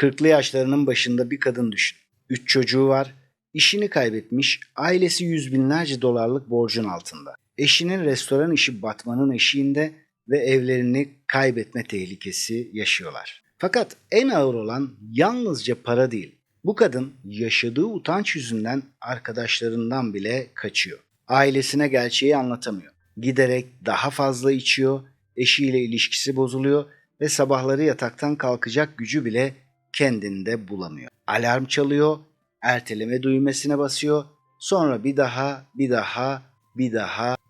40'lı yaşlarının başında bir kadın düşün. 3 çocuğu var, işini kaybetmiş, ailesi yüz binlerce dolarlık borcun altında. Eşinin restoran işi batmanın eşiğinde ve evlerini kaybetme tehlikesi yaşıyorlar. Fakat en ağır olan yalnızca para değil. Bu kadın yaşadığı utanç yüzünden arkadaşlarından bile kaçıyor. Ailesine gerçeği anlatamıyor. Giderek daha fazla içiyor, eşiyle ilişkisi bozuluyor ve sabahları yataktan kalkacak gücü bile kendinde bulamıyor. Alarm çalıyor, erteleme düğmesine basıyor, sonra bir daha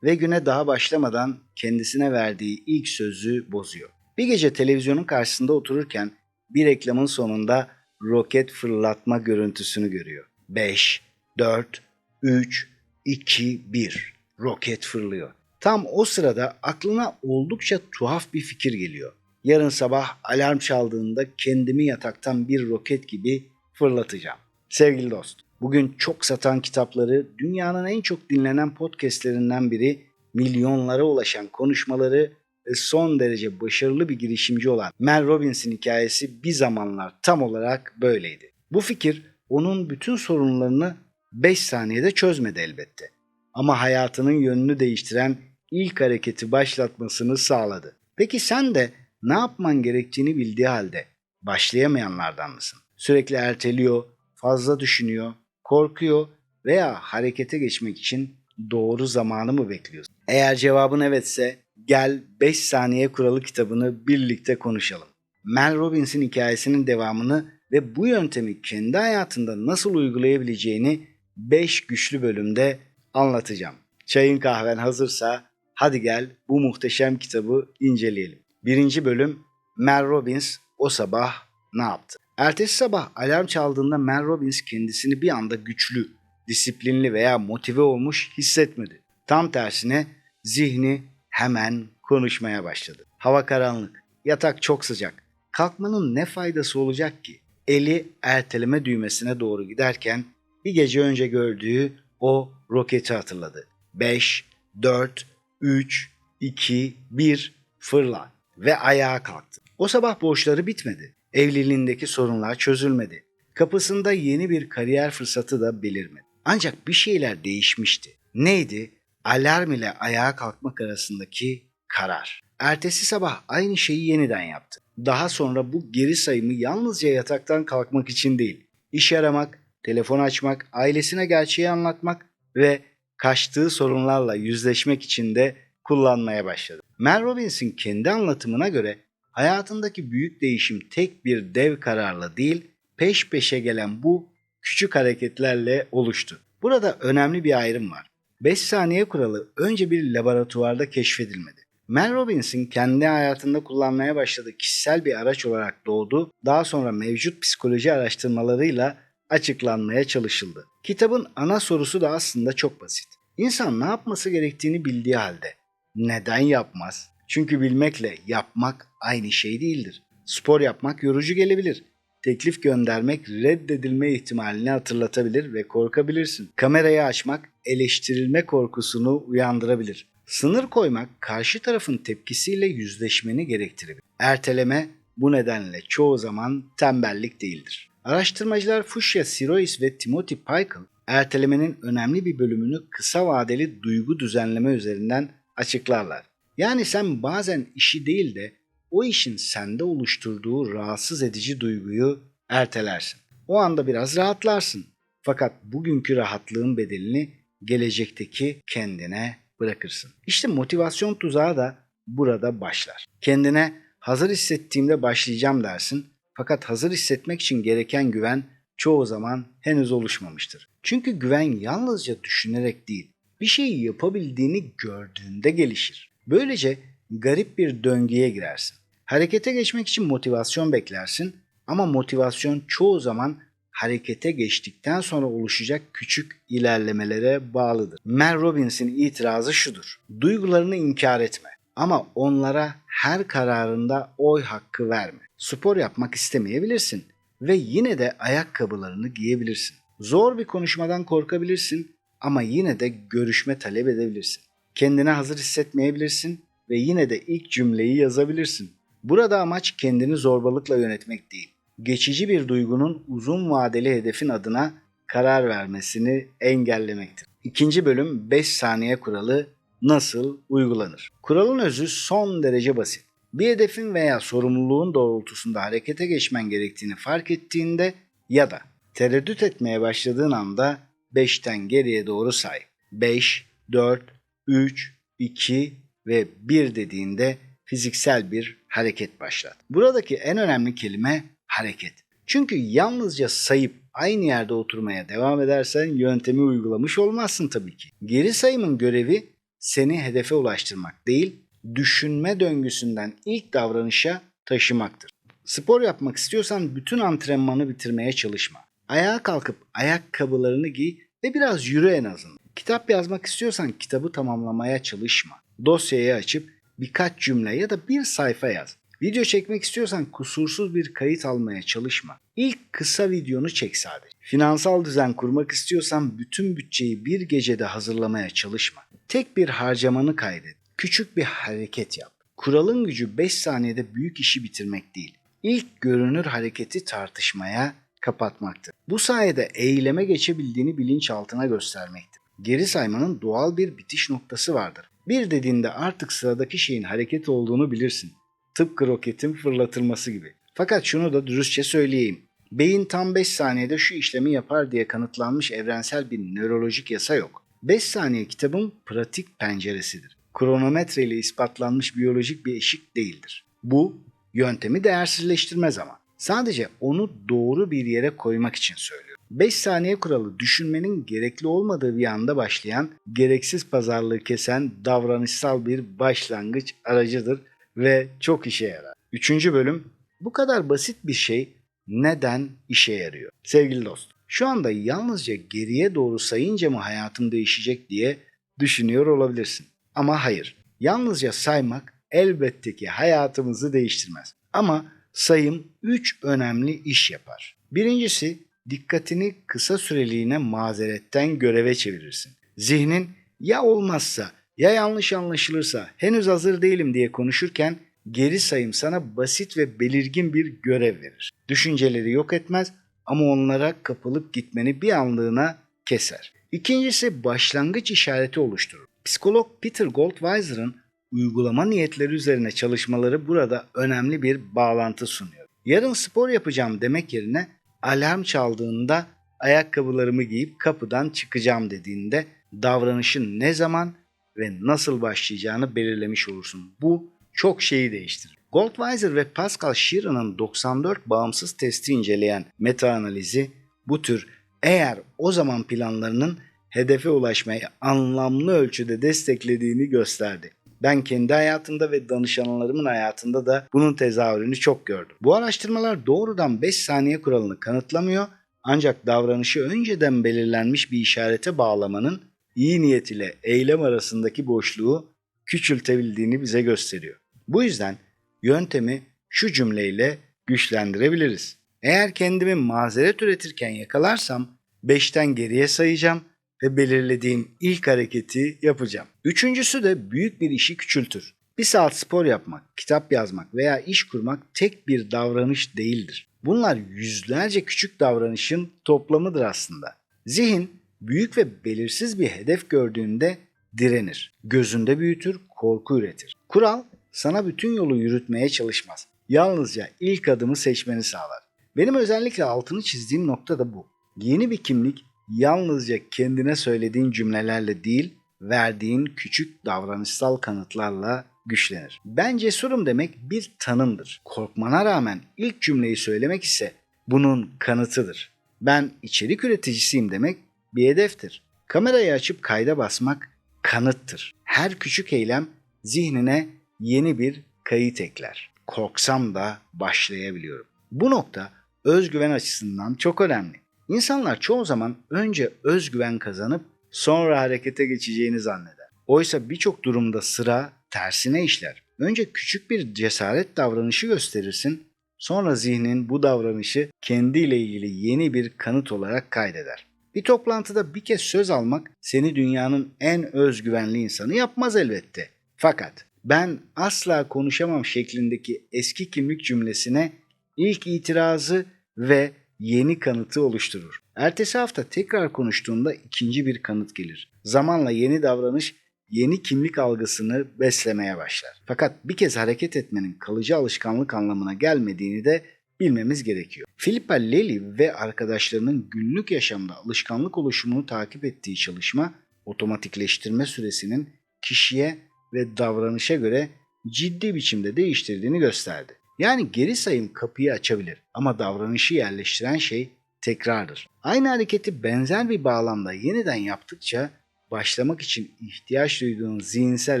ve güne daha başlamadan kendisine verdiği ilk sözü bozuyor. Bir gece televizyonun karşısında otururken bir reklamın sonunda roket fırlatma görüntüsünü görüyor. 5, 4, 3, 2, 1. Roket fırlıyor. Tam o sırada aklına oldukça tuhaf bir fikir geliyor. Yarın sabah alarm çaldığında kendimi yataktan bir roket gibi fırlatacağım. Sevgili dost, bugün çok satan kitapları, dünyanın en çok dinlenen podcastlerinden biri, milyonlara ulaşan konuşmaları ve son derece başarılı bir girişimci olan Mel Robbins'in hikayesi bir zamanlar tam olarak böyleydi. Bu fikir onun bütün sorunlarını 5 saniyede çözmedi elbette. Ama hayatının yönünü değiştiren ilk hareketi başlatmasını sağladı. Peki sen de ne yapman gerektiğini bildiği halde başlayamayanlardan mısın? Sürekli erteliyor, fazla düşünüyor, korkuyor veya harekete geçmek için doğru zamanı mı bekliyorsun? Eğer cevabın evetse gel 5 saniye kuralı kitabını birlikte konuşalım. Mel Robbins'in hikayesinin devamını ve bu yöntemi kendi hayatında nasıl uygulayabileceğini 5 güçlü bölümde anlatacağım. Çayın kahven hazırsa hadi gel bu muhteşem kitabı inceleyelim. 1. bölüm Mel Robbins o sabah ne yaptı? Ertesi sabah alarm çaldığında Mel Robbins kendisini bir anda güçlü, disiplinli veya motive olmuş hissetmedi. Tam tersine zihni hemen konuşmaya başladı. Hava karanlık, yatak çok sıcak. Kalkmanın ne faydası olacak ki? Eli erteleme düğmesine doğru giderken bir gece önce gördüğü o roketi hatırladı. 5, 4, 3, 2, 1 fırla ve ayağa kalktı. O sabah borçları bitmedi. Evliliğindeki sorunlar çözülmedi. Kapısında yeni bir kariyer fırsatı da belirmedi. Ancak bir şeyler değişmişti. Neydi? Alarm ile ayağa kalkmak arasındaki karar. Ertesi sabah aynı şeyi yeniden yaptı. Daha sonra bu geri sayımı yalnızca yataktan kalkmak için değil, iş aramak, telefon açmak, ailesine gerçeği anlatmak ve kaçtığı sorunlarla yüzleşmek için de kullanmaya başladı. Mel Robbins'in kendi anlatımına göre hayatındaki büyük değişim tek bir dev kararla değil, peş peşe gelen bu küçük hareketlerle oluştu. Burada önemli bir ayrım var. 5 saniye kuralı önce bir laboratuvarda keşfedilmedi. Mel Robbins'in kendi hayatında kullanmaya başladığı kişisel bir araç olarak doğdu, daha sonra mevcut psikoloji araştırmalarıyla açıklanmaya çalışıldı. Kitabın ana sorusu da aslında çok basit. İnsan ne yapması gerektiğini bildiği halde neden yapmaz? Çünkü bilmekle yapmak aynı şey değildir. Spor yapmak yorucu gelebilir. Teklif göndermek reddedilme ihtimalini hatırlatabilir ve korkabilirsin. Kamerayı açmak eleştirilme korkusunu uyandırabilir. Sınır koymak karşı tarafın tepkisiyle yüzleşmeni gerektirebilir. Erteleme bu nedenle çoğu zaman tembellik değildir. Araştırmacılar Fuchsia Sirois ve Timothy Pychle ertelemenin önemli bir bölümünü kısa vadeli duygu düzenleme üzerinden açıklarlar. Yani sen bazen işi değil de o işin sende oluşturduğu rahatsız edici duyguyu ertelersin. O anda biraz rahatlarsın. Fakat bugünkü rahatlığın bedelini gelecekteki kendine bırakırsın. İşte motivasyon tuzağı da burada başlar. Kendine hazır hissettiğimde başlayacağım dersin. Fakat hazır hissetmek için gereken güven çoğu zaman henüz oluşmamıştır. Çünkü güven yalnızca düşünerek değil, bir şeyi yapabildiğini gördüğünde gelişir. Böylece garip bir döngüye girersin. Harekete geçmek için motivasyon beklersin ama motivasyon çoğu zaman harekete geçtikten sonra oluşacak küçük ilerlemelere bağlıdır. Mel Robbins'in itirazı şudur: duygularını inkar etme ama onlara her kararında oy hakkı verme. Spor yapmak istemeyebilirsin ve yine de ayakkabılarını giyebilirsin. Zor bir konuşmadan korkabilirsin ama yine de görüşme talep edebilirsin. Kendine hazır hissetmeyebilirsin ve yine de ilk cümleyi yazabilirsin. Burada amaç kendini zorbalıkla yönetmek değil, geçici bir duygunun uzun vadeli hedefin adına karar vermesini engellemektir. İkinci bölüm 5 saniye kuralı nasıl uygulanır? Kuralın özü son derece basit. Bir hedefin veya sorumluluğun doğrultusunda harekete geçmen gerektiğini fark ettiğinde ya da tereddüt etmeye başladığın anda 5'ten geriye doğru say. 5, 4, 3, 2 ve 1 dediğinde fiziksel bir hareket başlat. Buradaki en önemli kelime hareket. Çünkü yalnızca sayıp aynı yerde oturmaya devam edersen yöntemi uygulamış olmazsın tabii ki. Geri sayımın görevi seni hedefe ulaştırmak değil, düşünme döngüsünden ilk davranışa taşımaktır. Spor yapmak istiyorsan bütün antrenmanı bitirmeye çalışma. Ayağa kalkıp ayakkabılarını giy ve biraz yürü en azından. Kitap yazmak istiyorsan kitabı tamamlamaya çalışma. Dosyayı açıp birkaç cümle ya da bir sayfa yaz. Video çekmek istiyorsan kusursuz bir kayıt almaya çalışma. İlk kısa videonu çek sadece. Finansal düzen kurmak istiyorsan bütün bütçeyi bir gecede hazırlamaya çalışma. Tek bir harcamanı kaydet. Küçük bir hareket yap. Kuralın gücü 5 saniyede büyük işi bitirmek değil. İlk görünür hareketi tartışmaya kapatmaktır. Bu sayede eyleme geçebildiğini bilinçaltına göstermektir. Geri saymanın doğal bir bitiş noktası vardır. Bir dediğinde artık sıradaki şeyin hareket olduğunu bilirsin. Tıpkı roketin fırlatılması gibi. Fakat şunu da dürüstçe söyleyeyim. Beyin tam 5 saniyede şu işlemi yapar diye kanıtlanmış evrensel bir nörolojik yasa yok. 5 saniye kitabın pratik penceresidir. Kronometre ile ispatlanmış biyolojik bir eşik değildir. Bu yöntemi değersizleştirmez ama. Sadece onu doğru bir yere koymak için söylüyorum. 5 saniye kuralı düşünmenin gerekli olmadığı bir anda başlayan, gereksiz pazarlığı kesen davranışsal bir başlangıç aracıdır ve çok işe yarar. Üçüncü bölüm, bu kadar basit bir şey neden işe yarıyor? Sevgili dost, şu anda yalnızca geriye doğru sayınca mı hayatım değişecek diye düşünüyor olabilirsin. Ama hayır, yalnızca saymak elbette ki hayatımızı değiştirmez. Ama sayım 3 önemli iş yapar. Birincisi, dikkatini kısa süreliğine mazeretten göreve çevirirsin. Zihnin ya olmazsa ya yanlış anlaşılırsa henüz hazır değilim diye konuşurken geri sayım sana basit ve belirgin bir görev verir. Düşünceleri yok etmez ama onlara kapılıp gitmeni bir anlığına keser. İkincisi başlangıç işareti oluşturur. Psikolog Peter Goldweiser'ın uygulama niyetleri üzerine çalışmaları burada önemli bir bağlantı sunuyor. Yarın spor yapacağım demek yerine alarm çaldığında ayakkabılarımı giyip kapıdan çıkacağım dediğinde davranışın ne zaman ve nasıl başlayacağını belirlemiş olursun. Bu çok şeyi değiştirir. Goldweiser ve Pascal Shearon'ın 94 bağımsız testi inceleyen meta-analizi bu tür eğer o zaman planlarının hedefe ulaşmayı anlamlı ölçüde desteklediğini gösterdi. Ben kendi hayatımda ve danışanlarımın hayatında da bunun tezahürünü çok gördüm. Bu araştırmalar doğrudan 5 saniye kuralını kanıtlamıyor ancak davranışı önceden belirlenmiş bir işarete bağlamanın iyi niyet ile eylem arasındaki boşluğu küçültebildiğini bize gösteriyor. Bu yüzden yöntemi şu cümleyle güçlendirebiliriz. Eğer kendimi mazeret üretirken yakalarsam 5'ten geriye sayacağım ve belirlediğim ilk hareketi yapacağım. Üçüncüsü de büyük bir işi küçültür. Bir saat spor yapmak, kitap yazmak veya iş kurmak tek bir davranış değildir. Bunlar yüzlerce küçük davranışın toplamıdır aslında. Zihin büyük ve belirsiz bir hedef gördüğünde direnir. Gözünde büyütür, korku üretir. Kural sana bütün yolu yürütmeye çalışmaz. Yalnızca ilk adımı seçmeni sağlar. Benim özellikle altını çizdiğim nokta da bu. Yeni bir kimlik yalnızca kendine söylediğin cümlelerle değil, verdiğin küçük davranışsal kanıtlarla güçlenir. Ben cesurum demek bir tanımdır. Korkmana rağmen ilk cümleyi söylemek ise bunun kanıtıdır. Ben içerik üreticisiyim demek bir hedeftir. Kamerayı açıp kayda basmak kanıttır. Her küçük eylem zihnine yeni bir kayıt ekler. Korksam da başlayabiliyorum. Bu nokta özgüven açısından çok önemli. İnsanlar çoğu zaman önce özgüven kazanıp sonra harekete geçeceğini zanneder. Oysa birçok durumda sıra tersine işler. Önce küçük bir cesaret davranışı gösterirsin, sonra zihnin bu davranışı kendiyle ilgili yeni bir kanıt olarak kaydeder. Bir toplantıda bir kez söz almak seni dünyanın en özgüvenli insanı yapmaz elbette. Fakat ben asla konuşamam şeklindeki eski kimlik cümlesine İlk itirazı ve yeni kanıtı oluşturur. Ertesi hafta tekrar konuştuğunda ikinci bir kanıt gelir. Zamanla yeni davranış yeni kimlik algısını beslemeye başlar. Fakat bir kez hareket etmenin kalıcı alışkanlık anlamına gelmediğini de bilmemiz gerekiyor. Philippa Lely ve arkadaşlarının günlük yaşamda alışkanlık oluşumunu takip ettiği çalışma, otomatikleştirme süresinin kişiye ve davranışa göre ciddi biçimde değiştirdiğini gösterdi. Yani geri sayım kapıyı açabilir ama davranışı yerleştiren şey tekrardır. Aynı hareketi benzer bir bağlamda yeniden yaptıkça başlamak için ihtiyaç duyduğun zihinsel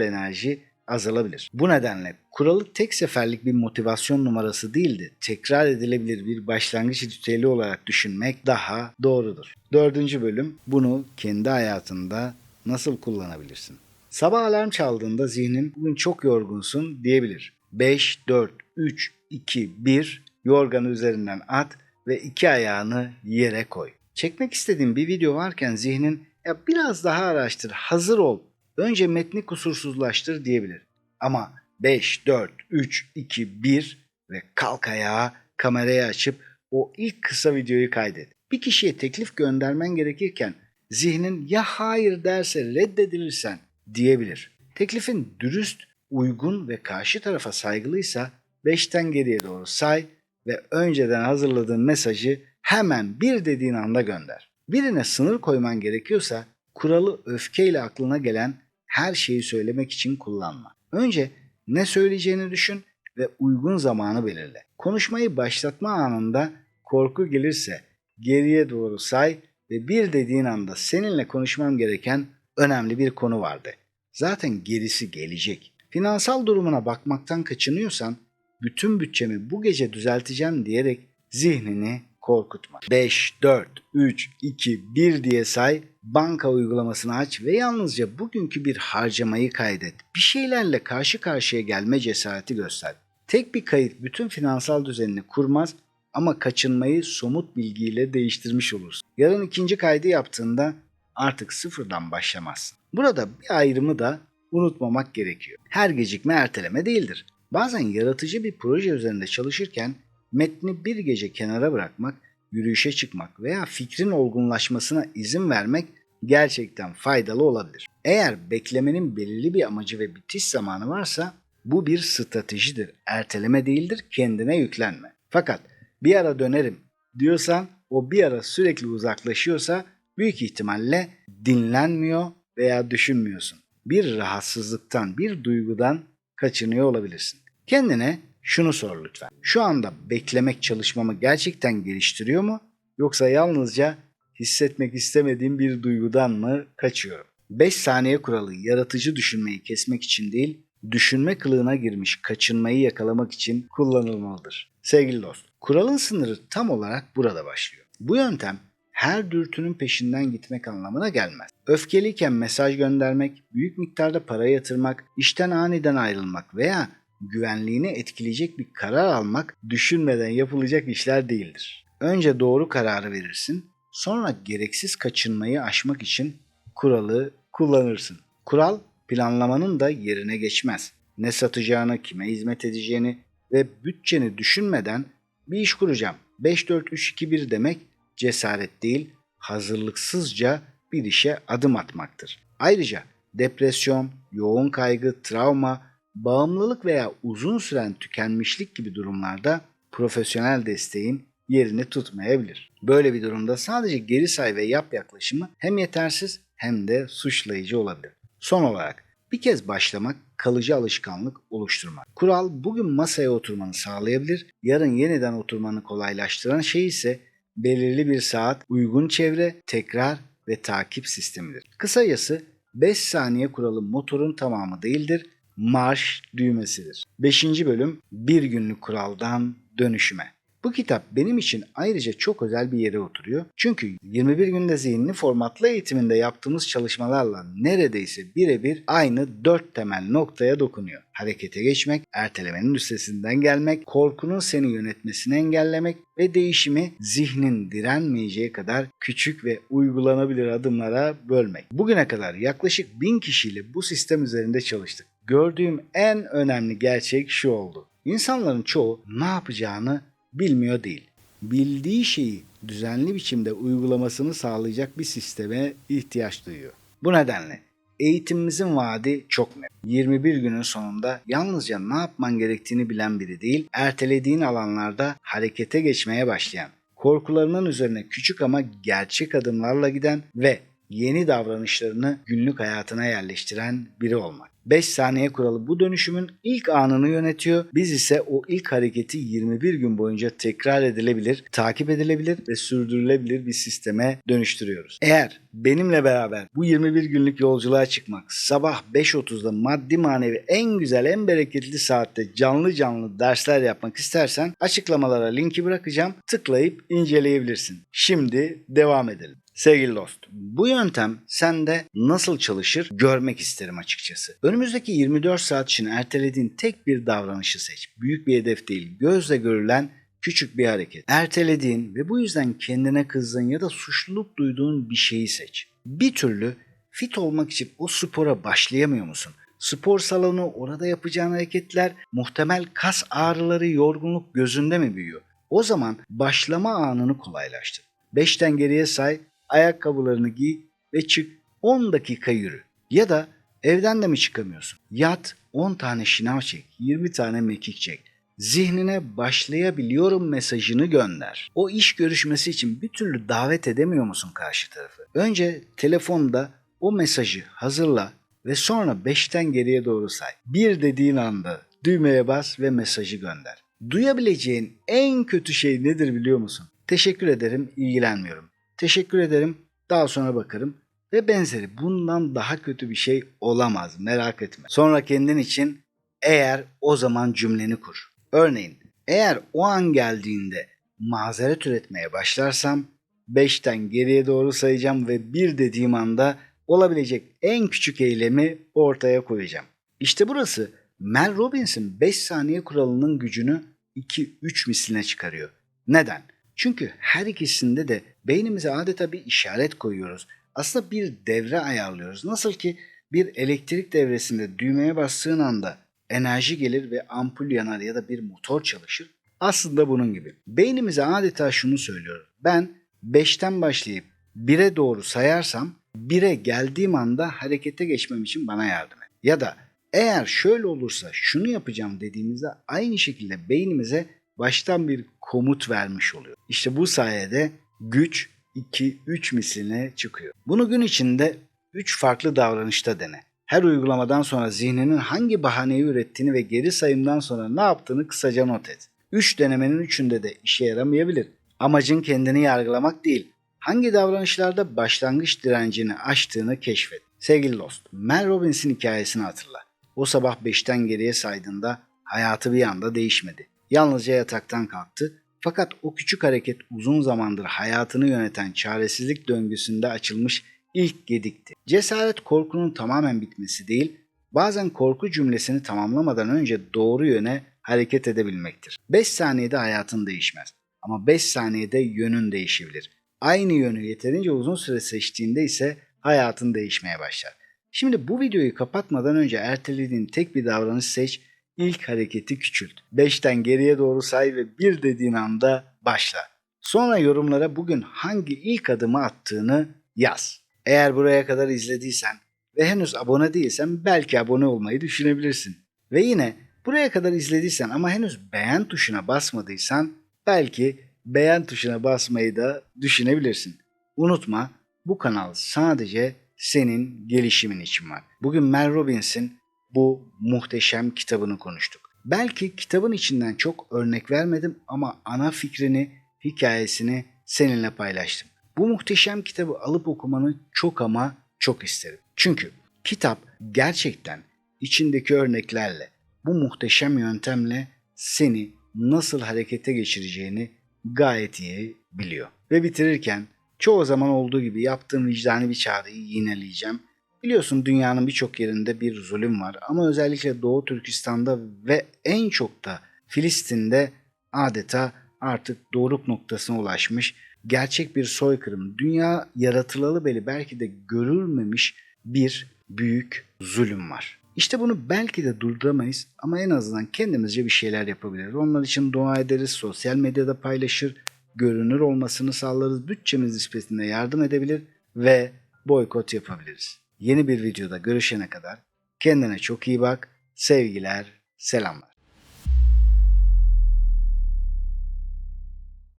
enerji azalabilir. Bu nedenle kuralı tek seferlik bir motivasyon numarası değil de tekrar edilebilir bir başlangıç ritüeli olarak düşünmek daha doğrudur. 4. bölüm, bunu kendi hayatında nasıl kullanabilirsin? Sabah alarm çaldığında zihnin bugün çok yorgunsun diyebilir. 5, 4, 3, 2, 1 yorganı üzerinden at ve 2 ayağını yere koy. Çekmek istediğin bir video varken zihnin ya biraz daha araştır, hazır ol, önce metni kusursuzlaştır diyebilir. Ama 5, 4, 3, 2, 1 ve kalk ayağa, kamerayı açıp o ilk kısa videoyu kaydet. Bir kişiye teklif göndermen gerekirken zihnin ya hayır derse reddedilirsen diyebilir. Teklifin dürüst, uygun ve karşı tarafa saygılıysa 5'ten geriye doğru say ve önceden hazırladığın mesajı hemen bir dediğin anda gönder. Birine sınır koyman gerekiyorsa kuralı öfkeyle aklına gelen her şeyi söylemek için kullanma. Önce ne söyleyeceğini düşün ve uygun zamanı belirle. Konuşmayı başlatma anında korku gelirse geriye doğru say ve bir dediğin anda seninle konuşmam gereken önemli bir konu vardı. Zaten gerisi gelecek. Finansal durumuna bakmaktan kaçınıyorsan bütün bütçemi bu gece düzelteceğim diyerek zihnini korkutma. 5, 4, 3, 2, 1 diye say, banka uygulamasını aç ve yalnızca bugünkü bir harcamayı kaydet. Bir şeylerle karşı karşıya gelme cesareti göster. Tek bir kayıt bütün finansal düzenini kurmaz ama kaçınmayı somut bilgiyle değiştirmiş olursun. Yarın ikinci kaydı yaptığında artık sıfırdan başlamazsın. Burada bir ayrımı da unutmamak gerekiyor. Her gecikme erteleme değildir. Bazen yaratıcı bir proje üzerinde çalışırken metni bir gece kenara bırakmak, yürüyüşe çıkmak veya fikrin olgunlaşmasına izin vermek gerçekten faydalı olabilir. Eğer beklemenin belirli bir amacı ve bitiş zamanı varsa bu bir stratejidir. Erteleme değildir, kendine yüklenme. Fakat bir ara dönerim diyorsan, o bir ara sürekli uzaklaşıyorsa büyük ihtimalle dinlenmiyor veya düşünmüyorsun. Bir rahatsızlıktan, bir duygudan kaçınıyor olabilirsin. Kendine şunu sor lütfen. Şu anda beklemek çalışmamı gerçekten geliştiriyor mu? Yoksa yalnızca hissetmek istemediğim bir duygudan mı kaçıyorum? 5 saniye kuralı yaratıcı düşünmeyi kesmek için değil, düşünme kılığına girmiş kaçınmayı yakalamak için kullanılmalıdır. Sevgili dost, kuralın sınırı tam olarak burada başlıyor. Bu yöntem her dürtünün peşinden gitmek anlamına gelmez. Öfkeliyken mesaj göndermek, büyük miktarda para yatırmak, işten aniden ayrılmak veya güvenliğini etkileyecek bir karar almak düşünmeden yapılacak işler değildir. Önce doğru kararı verirsin, sonra gereksiz kaçınmayı aşmak için kuralı kullanırsın. Kural planlamanın da yerine geçmez. Ne satacağını, kime hizmet edeceğini ve bütçeni düşünmeden bir iş kuracağım. 5-4-3-2-1 demek cesaret değil, hazırlıksızca bir işe adım atmaktır. Ayrıca depresyon, yoğun kaygı, travma, bağımlılık veya uzun süren tükenmişlik gibi durumlarda profesyonel desteğin yerini tutmayabilir. Böyle bir durumda sadece geri say ve yap yaklaşımı hem yetersiz hem de suçlayıcı olabilir. Son olarak bir kez başlamak, kalıcı alışkanlık oluşturmak. Kural bugün masaya oturmanı sağlayabilir, yarın yeniden oturmanı kolaylaştıran şey ise belirli bir saat, uygun çevre, tekrar ve takip sistemidir. Kısacası 5 saniye kuralı motorun tamamı değildir, marş düğmesidir. 5. bölüm bir günlük kuraldan dönüşüme. Bu kitap benim için ayrıca çok özel bir yere oturuyor. Çünkü 21 günde zihnini formatla eğitiminde yaptığımız çalışmalarla neredeyse birebir aynı 4 temel noktaya dokunuyor. Harekete geçmek, ertelemenin üstesinden gelmek, korkunun seni yönetmesini engellemek ve değişimi zihnin direnmeyeceği kadar küçük ve uygulanabilir adımlara bölmek. Bugüne kadar yaklaşık 1000 kişiyle bu sistem üzerinde çalıştık. Gördüğüm en önemli gerçek şu oldu. İnsanların çoğu ne yapacağını bilmiyor değil. Bildiği şeyi düzenli biçimde uygulamasını sağlayacak bir sisteme ihtiyaç duyuyor. Bu nedenle eğitimimizin vaadi çok net. 21 günün sonunda yalnızca ne yapman gerektiğini bilen biri değil, ertelediğin alanlarda harekete geçmeye başlayan, korkularının üzerine küçük ama gerçek adımlarla giden ve yeni davranışlarını günlük hayatına yerleştiren biri olmak. 5 saniye kuralı bu dönüşümün ilk anını yönetiyor. Biz ise o ilk hareketi 21 gün boyunca tekrar edilebilir, takip edilebilir ve sürdürülebilir bir sisteme dönüştürüyoruz. Eğer benimle beraber bu 21 günlük yolculuğa çıkmak, sabah 5.30'da maddi manevi en güzel, en bereketli saatte canlı dersler yapmak istersen açıklamalara linki bırakacağım. Tıklayıp inceleyebilirsin. Şimdi devam edelim. Sevgili dost, bu yöntem sende nasıl çalışır görmek isterim açıkçası. Önümüzdeki 24 saat için ertelediğin tek bir davranışı seç. Büyük bir hedef değil, gözle görülen küçük bir hareket. Ertelediğin ve bu yüzden kendine kızdığın ya da suçluluk duyduğun bir şeyi seç. Bir türlü fit olmak için o spora başlayamıyor musun? Spor salonu, orada yapacağın hareketler, muhtemel kas ağrıları, yorgunluk gözünde mi büyüyor? O zaman başlama anını kolaylaştır. 5'ten geriye say, ayakkabılarını giy ve çık, 10 dakika yürü. Ya da evden de mi çıkamıyorsun? Yat, 10 tane şınav çek, 20 tane mekik çek. Zihnine başlayabiliyorum mesajını gönder. O iş görüşmesi için bir türlü davet edemiyor musun karşı tarafı? Önce telefonda o mesajı hazırla ve sonra 5'ten geriye doğru say. Bir dediğin anda düğmeye bas ve mesajı gönder. Duyabileceğin en kötü şey nedir biliyor musun? Teşekkür ederim, ilgilenmiyorum. Teşekkür ederim, daha sonra bakarım ve benzeri. Bundan daha kötü bir şey olamaz, merak etme. Sonra kendin için eğer o zaman cümleni kur. Örneğin eğer o an geldiğinde mazeret üretmeye başlarsam 5'ten geriye doğru sayacağım ve bir dediğim anda olabilecek en küçük eylemi ortaya koyacağım. İşte burası Mel Robbins'in 5 saniye kuralının gücünü 2-3 misline çıkarıyor. Neden? Çünkü her ikisinde de beynimize adeta bir işaret koyuyoruz. Aslında bir devre ayarlıyoruz. Nasıl ki bir elektrik devresinde düğmeye bastığın anda enerji gelir ve ampul yanar ya da bir motor çalışır. Aslında bunun gibi. Beynimize adeta şunu söylüyoruz. Ben 5'ten başlayıp 1'e doğru sayarsam 1'e geldiğim anda harekete geçmem için bana yardım et. Ya da eğer şöyle olursa şunu yapacağım dediğimizde aynı şekilde beynimize baştan bir komut vermiş oluyor. İşte bu sayede güç 2-3 misline çıkıyor. Bunu gün içinde 3 farklı davranışta dene. Her uygulamadan sonra zihninin hangi bahaneyi ürettiğini ve geri sayımdan sonra ne yaptığını kısaca not et. 3 denemenin 3'ünde de işe yaramayabilir. Amacın kendini yargılamak değil, hangi davranışlarda başlangıç direncini aştığını keşfet. Sevgili dost, Mel Robbins'in hikayesini hatırla. O sabah 5'ten geriye saydığında hayatı bir anda değişmedi. Yalnızca yataktan kalktı. Fakat o küçük hareket uzun zamandır hayatını yöneten çaresizlik döngüsünde açılmış ilk gedikti. Cesaret korkunun tamamen bitmesi değil, bazen korku cümlesini tamamlamadan önce doğru yöne hareket edebilmektir. 5 saniyede hayatın değişmez ama 5 saniyede yönün değişebilir. Aynı yönü yeterince uzun süre seçtiğinde ise hayatın değişmeye başlar. Şimdi bu videoyu kapatmadan önce ertelediğin tek bir davranış seç. İlk hareketi küçült. 5'ten geriye doğru say ve 1 dediğin anda başla. Sonra yorumlara bugün hangi ilk adımı attığını yaz. Eğer buraya kadar izlediysen ve henüz abone değilsen belki abone olmayı düşünebilirsin. Ve yine buraya kadar izlediysen ama henüz beğen tuşuna basmadıysan belki beğen tuşuna basmayı da düşünebilirsin. Unutma, bu kanal sadece senin gelişimin için var. Bugün Mel Robbins'in bu muhteşem kitabını konuştuk. Belki kitabın içinden çok örnek vermedim ama ana fikrini, hikayesini seninle paylaştım. Bu muhteşem kitabı alıp okumanı çok ama çok isterim. Çünkü kitap gerçekten içindeki örneklerle, bu muhteşem yöntemle seni nasıl harekete geçireceğini gayet iyi biliyor. Ve bitirirken çoğu zaman olduğu gibi yaptığım vicdani bir çağrıyı yineleyeceğim. Biliyorsun dünyanın birçok yerinde bir zulüm var ama özellikle Doğu Türkistan'da ve en çok da Filistin'de adeta artık doruk noktasına ulaşmış gerçek bir soykırım, dünya yaratılalı beri belki de görülmemiş bir büyük zulüm var. İşte bunu belki de durduramayız ama en azından kendimizce bir şeyler yapabiliriz. Onlar için dua ederiz, sosyal medyada paylaşır, görünür olmasını sağlarız, bütçemiz nispetinde yardım edebilir ve boykot yapabiliriz. Yeni bir videoda görüşene kadar kendine çok iyi bak, sevgiler, selamlar.